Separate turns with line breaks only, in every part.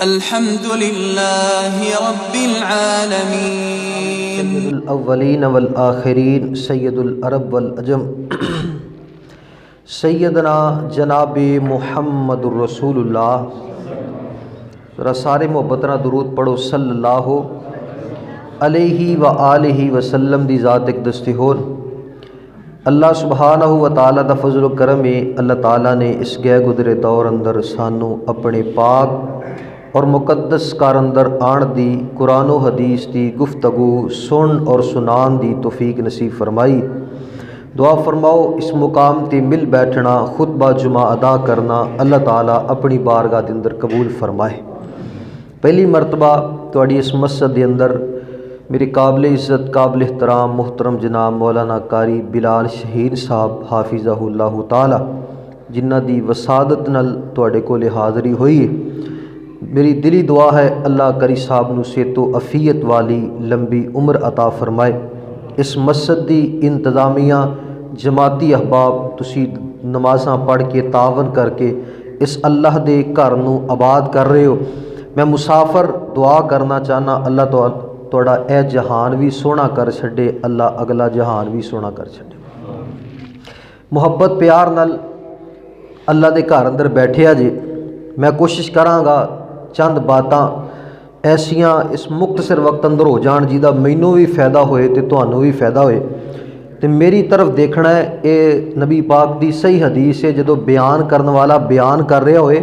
الحمد لله رب العالمين
سید الاولین والآخرین سید العرب والعجم سیدنا جناب محمد الرسول اللہ. ذرا سارے محبت نال درود پڑھو صلی اللہ علیہ وآلہ وسلم دی ذات اقدس تے ہون. اللہ سبحانہ و تعالیٰ دا فضل و کرم ہے. اللہ تعالیٰ نے اس گئے گزرے دور اندر سانو اپنے پاک اور مقدس کار اندر آن دی قرآن و حدیث دی گفتگو سن اور سنان دی توفیق نصیب فرمائی. دعا فرماؤ اس مقام تے مل بیٹھنا خطبہ جمعہ ادا کرنا اللہ تعالیٰ اپنی بارگاہ دے اندر قبول فرمائے. پہلی مرتبہ تواڈی اس مسجد دے اندر میرے قابل عزت قابل احترام محترم جناب مولانا قاری بلال شہید صاحب حافظہ اللہ تعالیٰ جنہ دی وسادت نال تواڈے کول حاضری ہوئی ہے. میری دلی دعا ہے اللہ قاری صاحب نو صحت و عافیت والی لمبی عمر عطا فرمائے. اس مسجد دی انتظامیہ جماعتی احباب تسی نمازاں پڑھ کے تعاون کر کے اس اللہ دے گھر نو آباد کر رہے ہو. میں مسافر دعا کرنا چاہنا اللہ تہاڈا اے جہان بھی سونا کر چھڈے, اللہ اگلا جہان بھی سونا کر چھڈے. محبت پیار نال اللہ دے گھر اندر بیٹھے جے. میں کوشش کراں گا چند باتاں ایسیاں اس مختصر وقت اندر ہو جان جیدا مینوں بھی فائدہ ہوئے تے تہانوں بھی فائدہ ہوئے. تے میری طرف دیکھنا ہے اے نبی پاک دی صحیح حدیث ہے. جدوں بیان کرن والا بیان کر رہا ہوئے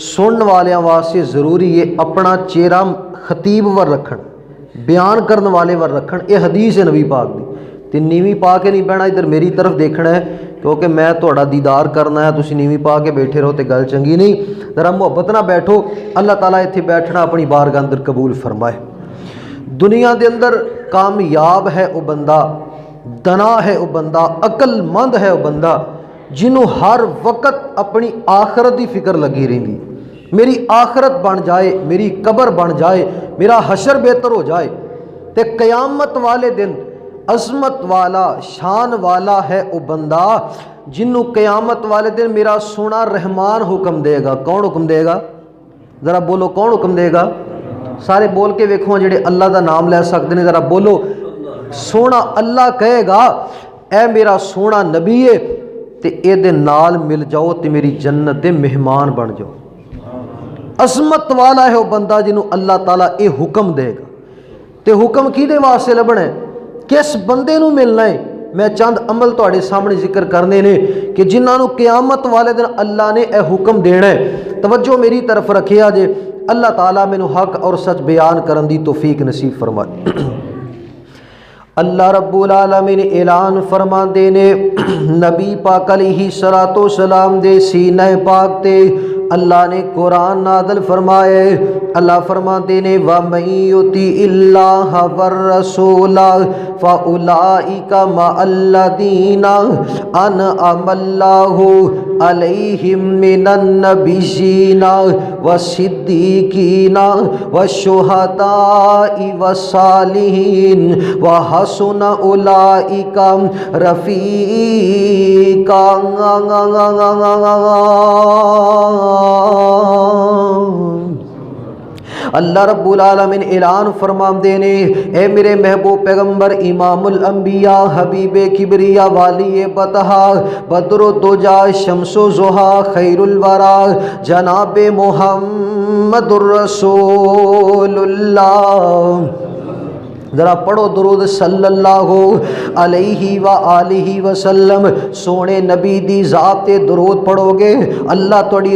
سنن والیاں واسطے ضروری ہے اپنا چہرہ خطیب ور رکھن, بیان کرن والے ور رکھن. اے حدیث ہے نبی پاک دی تے نیویں پا کے نہیں بہنا, ادھر میری طرف دیکھنا ہے کیونکہ میں تہاڈا دیدار کرنا ہے. تسی نیویں پا کے بیٹھے رہو تے گل چنگی نہیں. ذرا محبت نہ بیٹھو. اللہ تعالیٰ ایتھے بیٹھنا اپنی بارگاہ اندر قبول فرمائے. دنیا دے اندر کامیاب ہے وہ بندہ, دنا ہے وہ بندہ, عقل مند ہے وہ بندہ جنوں ہر وقت اپنی آخرت دی فکر لگی رہندی. میری آخرت بن جائے, میری قبر بن جائے, میرا حشر بہتر ہو جائے تے قیامت والے دن عظمت والا شان والا ہے وہ بندہ جنوں قیامت والے دن میرا سونا رحمان حکم دے گا. کون حکم دے گا؟ ذرا بولو کون حکم دے گا؟ سارے بول کے ویکھو جڑے اللہ دا نام لے سکتے ہیں ذرا بولو. سونا اللہ کہے گا اے میرا سونا نبی ہے تے اے دے نال مل جاؤ تے میری جنت دے مہمان بن جاؤ. عظمت والا ہے وہ بندہ جنوں اللہ تعالیٰ اے حکم دے گا. تے حکم کیدے واسطے لبنا ہے؟ کس بندے نو ملنا ہے؟ میں چند عمل تواڈے سامنے ذکر کرنے نے کہ جنہاں نو قیامت والے دن اللہ نے اے حکم دینا ہے. توجہ میری طرف رکھیا جے. اللہ تعالیٰ مینوں حق اور سچ بیان کرن دی توفیق نصیب فرمائے. اللہ رب العالمین اعلان فرماندے نے نبی پاک علیہ الصلوۃ والسلام دے سینہ پاک تے اللہ نے قرآن نازل فرمائے. اللہ فرماتے نے وَمَن يُطِعِ اللَّهَ وَالرَّسُولَ فَأُولَٰئِكَ مَعَ الَّذِينَ أَنْعَمَ اللَّهُ عَلَيْهِم مِّنَ النَّبِيِّينَ وَالصِّدِّيقِينَ وَالشُّهَدَاءِ وَالصَّالِحِينَ وَحَسُنَ أُولَٰئِكَ رَفِيقًا. اللہ رب العالمین اعلان فرماندے نے اے میرے محبوب پیغمبر امام الانبیاء حبیب کبریا والی بطحا بدر الدجا شمس و ضحیٰ خیر الورا جناب محمد الرسول اللہ. ذرا پڑھو درود صلی اللہ علیہ وآلہ وسلم. سونے نبی دی ذات تے درود پڑھو گے اللہ تواڈی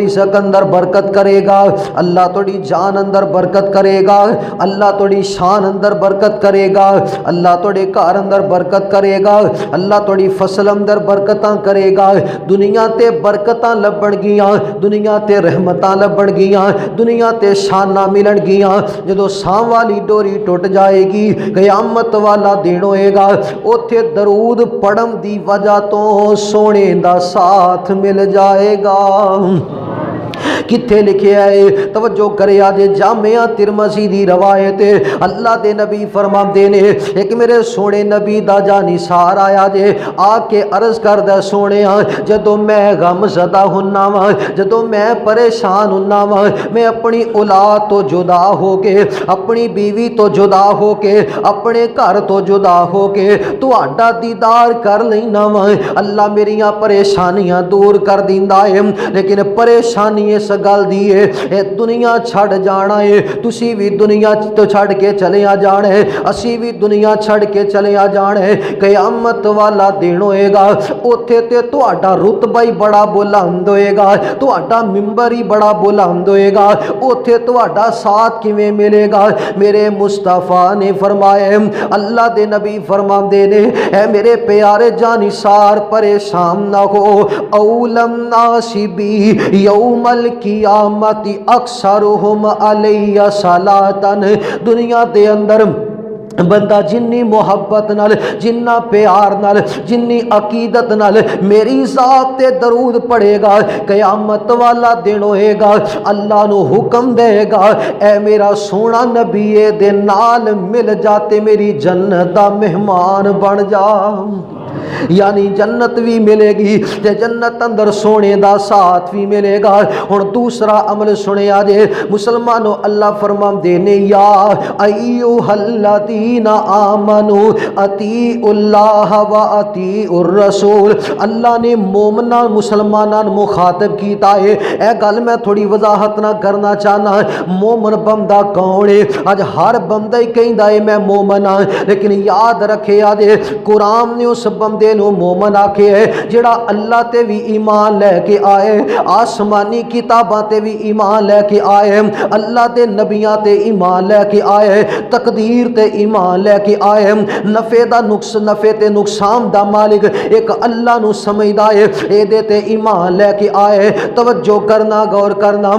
رزق اندر برکت کرے گا, اللہ تواڈی جان اندر برکت کرے گا, اللہ تواڈی شان اندر برکت کرے گا, اللہ تواڈے گھر اندر برکت کرے گا, اللہ تواڈی فصل اندر برکتاں کرے گا. دنیا تے برکتاں لبن گیاں, دنیا تے رحمتاں لبن گیاں, دنیا تے شاناں ملن گیاں. جدوں ساں والی ڈوری ٹوٹ جائے گی قیامت والا دن ہوئے گا, اوتھے درود پڑھن دی وجہ تو سونے دا ساتھ مل جائے گا. کتھے لکھیا ہے؟ توجہ کرے آج جامعہ ترمذی دی روایت ہے، اللہ دے نبی فرماندے نے ایک میرے سونے نبی دا جانثار آیا جے، آ کے عرض کردہ سونےا جدوں میں غم زدہ ہننا وا، جدوں میں پریشان ہننا وا، میں اپنی اولاد تو جدا ہو کے، اپنی بیوی تو جدا ہو کے، اپنے گھر تو جدا ہو کے تہاڈا دیدار کر لینا وا، اللہ میریاں پریشانیاں دور کر دیندا ہے، لیکن پریشانی اس گل دی ہے اے دنیا چھڑ جانا ہے، تسی بھی دنیا تو چھڑ کے چلے آ جانا ہے، اسی بھی دنیا چھڑ کے چلے آ جانا ہے، قیامت والا دن ہوئے گا، اوتھے تے تہاڈا رتبہ ہی بڑا بلند ہوئے گا، تہاڈا ممبر ہی بڑا بلند ہوئے گا، اوتھے تہاڈا ساتھ کیویں ملے گا؟ میرے مصطفیٰ نے فرمایا، اللہ دے نبی فرماندے نے اے میرے پیارے جانثار پریشان نہ ہو، اولم الناس بی یوم القیامت اکثرہم علی صلاۃ، دنیا دے اندر بندہ جنی محبت نال، جنہ پیار نال، جنی عقیدت نال میری ذات تے درود پڑھے گا، قیامت والا دن ہوئے گا، اللہ نو حکم دے گا اے میرا سونا نبی دے نال مل جاتے میری جنت دا مہمان بن جا، یعنی جنت بھی ملے گی تے جنت اندر سونے دا ساتھ بھی ملے گا۔ ہن دوسرا عمل سنیا جے مسلمانوں، اللہ فرماندے نے یا ایھا الذین آمنوا اطیعوا اللہ و اطیعوا الرسول، اللہ نے مومناں مسلماناں مخاطب کیتا ہے، اے گل میں تھوڑی وضاحت نہ کرنا چاہنا، مومن بندہ کون ہے؟ اج ہر بندہ ہی کہندا ہے میں مومن ہاں، لیکن یاد رکھے آجے قرآن نے اس بندے نو مومن آکھے ہے جڑا اللہ تے بھی ایمان لے کے آئے، آسمانی کتاباں تے بھی ایمان لے کے آئے، اللہ دے نبیاں تے ایمان لے کے آئے، تقدیر تے ایمان لے کے آئے، نفع دا نفع تے نقصان دا مالک ایک اللہ نو سمجھدا ہے، اے دے تے ایمان لے کے آئے۔ توجہ کرنا، غور کرنا،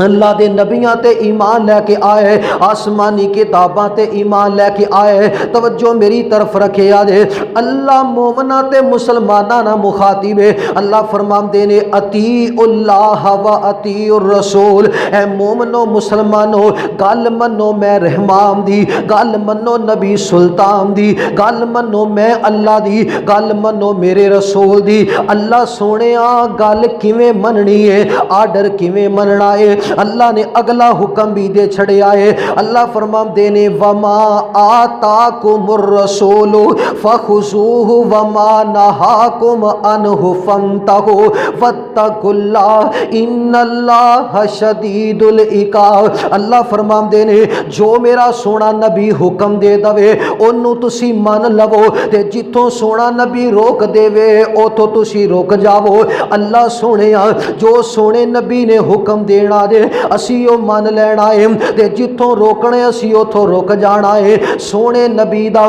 اللہ دے نبیاں تے ایمان لے کے آئے، آسمانی کتاباں تے ایمان لے کے آئے۔ توجہ میری طرف رکھے آجے، اللہ مومنہ تے مسلمانہ نہ مخاطب ہے، اللہ فرماندے نے اطیعوا اللہ و اطیعوا الرسول، اے مومنو مسلمانو گل منو میں رحمان دی، گل منو نبی سلطان دی، گل منو میں اللہ دی، گل منو میرے رسول دی۔ اللہ سونے گل کیویں مننی ہے، آرڈر کیویں مننا ہے، اللہ نے اگلا حکم بھی دے چھڑیا ہے، اللہ فرماندے نے وما آتاکم الرسول فخذوہ وما نہاکم عنہ فانتہوا واتقوا اللہ ان اللہ شدید العقاب، اللہ فرماندے نے جو میرا سونا نبی حکم دے دوے انہوں تسی من لو، تے جتوں سونا نبی روک دے وے اوتھوں تسی روک جاؤ، اللہ سونے جو سونے نبی نے حکم دینا دے اسی او من لینا ہے، تے جتوں روکنے اسی اوتھوں روک جانا ہے۔ سونے نبی دا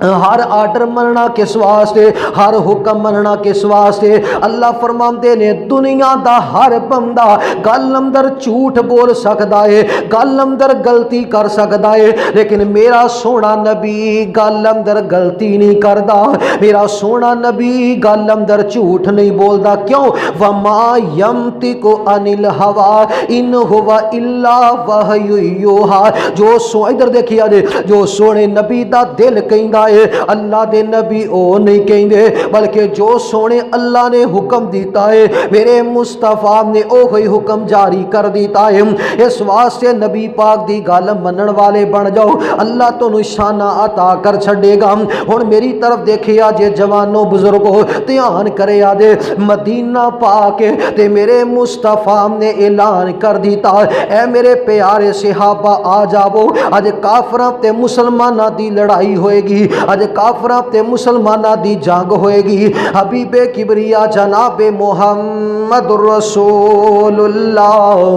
ہر آرڈر مننا کس واسطے، ہر حکم مننا کس واسطے؟ اللہ فرماندے نے دنیا دا ہر بندہ گل اندر جھوٹ بول سکدا ہے، گل اندر غلطی کر سکدا ہے، لیکن میرا سونا نبی گل اندر غلطی نہیں کردا، میرا سونا نبی گل اندر جھوٹ نہیں بولدا، کیوں؟ وما ینطق عن الہوی ان ہوا الا وحی یوحی، جو سو ادھر دیکھیا جے جو سونے نبی دا دل کہندا اللہ دے نبی او نہیں کہندے، بلکہ جو سونے اللہ نے حکم دیتا ہے میرے مصطفیٰ نے اوہی حکم جاری کر دیتا ہے، اس واسطے نبی پاک دی گل منن والے بن جاؤ، اللہ تو نشانہ عطا کر چھڑے گا۔ ہن میری طرف دیکھیا جے جوانوں بزرگوں، دھیان کرے آجے مدینہ پاک تے میرے مصطفیٰ نے اعلان کر دیتا اے میرے پیارے صحابہ آ جاؤ، اج کافراں تے مسلماناں دی لڑائی ہوئے گی، اج کافراں تے مسلماناں دی جنگ ہوئے گی، حبیب کبریا جناب محمد رسول اللہ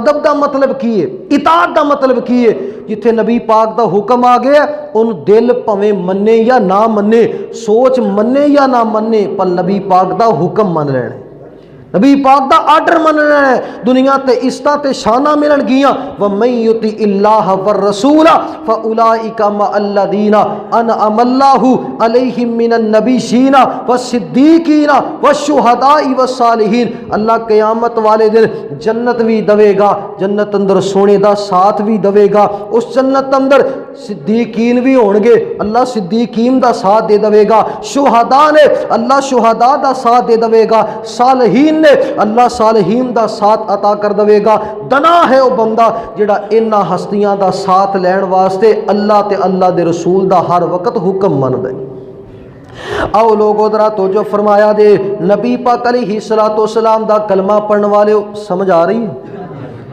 ادب دا مطلب کی ہے، اطاعت دا مطلب کی ہے؟ جتھے نبی پاک دا حکم آ گیا ان دل پویں منے یا نہ منے، سوچ منے یا نہ منے، پر نبی پاک دا حکم من لینا، نبی پاک دا آرڈر من لینا ہے۔ دنیا تے عزتاں تے شاناں ملن گیاں، وَمَن يُطِعِ اللَّهَ وَالرَّسُولَ فَأُولَٰئِكَ مَعَ الَّذِينَ أَنْعَمَ اللَّهُ عَلَيْهِم مِّنَ النَّبِيِّينَ وَالصِّدِّيقِينَ وَالشُّهَدَاءِ وَالصَّالِحِينَ۔ اللہ قیامت والے دن جنت بھی دے گا، جنت اندر سونے دا ساتھ بھی دے گا، اس جنت اندر صدیقین بھی ہون گے، اللہ صدیقین دا ساتھ دے گا، شہداء نے اللہ شہداء دا ساتھ دے گا، صالحین نے اللہ صالحین دا ساتھ عطا کر دے گا۔ دنا ہے وہ بندہ جڑا انہاں ہستیاں دا ساتھ لین واسطے اللہ تے اللہ دے رسول دا ہر وقت حکم من دے۔ آؤ لوگو ذرا توجہ فرمایا دے، نبی پاک علیہ الصلوۃ والسلام دا کلمہ پڑھن والے سمجھ آ رہی ہے؟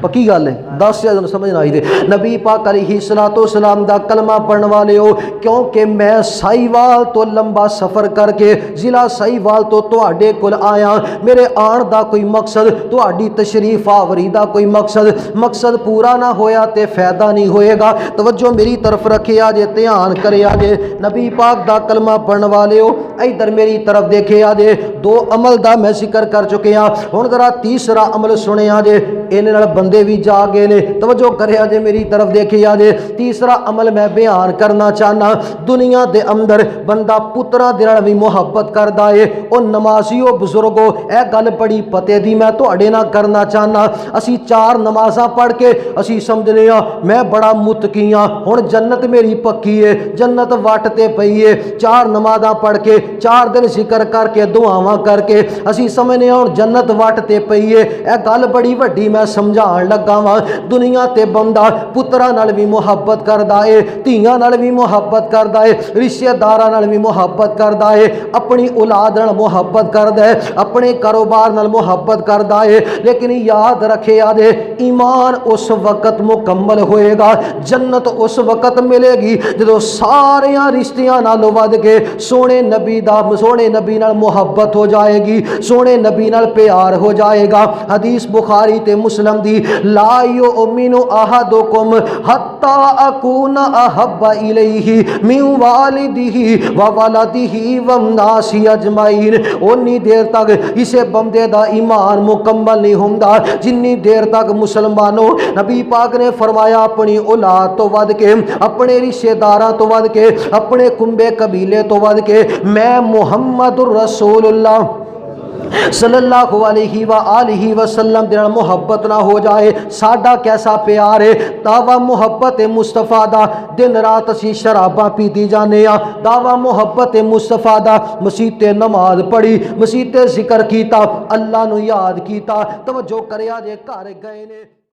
پکی گل ہے، 10 یا سمجھ نہ آئی دے۔ نبی پاک علیہ الصلوۃ والسلام دا کلمہ پڑھن والے ہو، کیونکہ میں سائیوال تو لمبا سفر کر کے ضلع سائیوال تو تواڈے کول آیا، میرے آن دا کوئی مقصد، تواڈی تشریف آوری دا کوئی مقصد پورا نہ ہویا تے فائدہ نہیں ہوئے گا۔ توجہ میری طرف رکھے آجے، دھیان کرے آجے، نبی پاک دا کلمہ پڑھن والے ہو ادھر میری طرف دیکھے آجے، 2 عمل دا میں ذکر کر چکے ہاں، ہن ذرا تیسرا عمل سنے آجے، انہاں نال بندے بھی جا گئے نے، توجہ کرے آجے میری طرف دیکھے آجے، تیسرا عمل میں بیان کرنا چاہنا، دنیا دے اندر بندہ پتراں دے نال بھی محبت کردا ہے، او نمازیو بزرگو اے گل بڑی پتے دی میں تواڈے نال کرنا چاہنا، اسی 4 نمازاں پڑھ کے اسی سمجھنے ہاں میں بڑا متقی ہاں، ہن جنت میری پکی ہے، جنت وٹ تے پئی ہے، 4 نمازاں پڑھ کے 4 دن ذکر کر کے دعاواں کر کے اسی سمجھنے ہاں جنت وٹ تے پئی ہے، اے گل بڑی وڈی میں سمجھان لگا وا۔ دنیا تے بندہ پتراں نال بھی محبت کردا ہے، دھیاں نال بھی محبت کردا ہے، رشتہ داراں نال بھی محبت کردا ہے، اپنی اولاد نال محبت کردا ہے، اپنے کاروبار نال محبت کردا ہے، لیکن یاد رکھے آدے ایمان اس وقت مکمل ہوئے گا، جنت اس وقت ملے گی جدو سارے رشتیاں نال ود کے سونے نبی نال محبت ہو جائے گی، سونے نبی نال پیار ہو جائے گا۔ حدیث بخاری تے مسلم دی، لا یؤمن احدکم حتی اکون احب الیہ من والدہ وولدہ والناس اجمعین، اونی دیر تک اسے بندے دا ایمان مکمل نہیں ہوندا جنی دیر تک مسلمانوں نبی پاک نے فرمایا اپنی اولاد تو ود کے، اپنے رشتہ داراں تو ود کے، اپنے کنبے قبیلے تو ود کے میں محمد الرسول اللہ صلی اللہ علیہ وآلہ وسلم دے محبت نہ ہو جائے، ساڈا کیسا پیار ہے، دعویٰ محبت مصطفیٰ دا، دن رات اسی شراباں پیتی جانے ہاں، دعویٰ محبت مصطفیٰ دا، مسیح تے نماز پڑھی، مسیح تے ذکر کیتا، اللہ نو یاد کیتا، توجہ کریا جے گھر گئے نے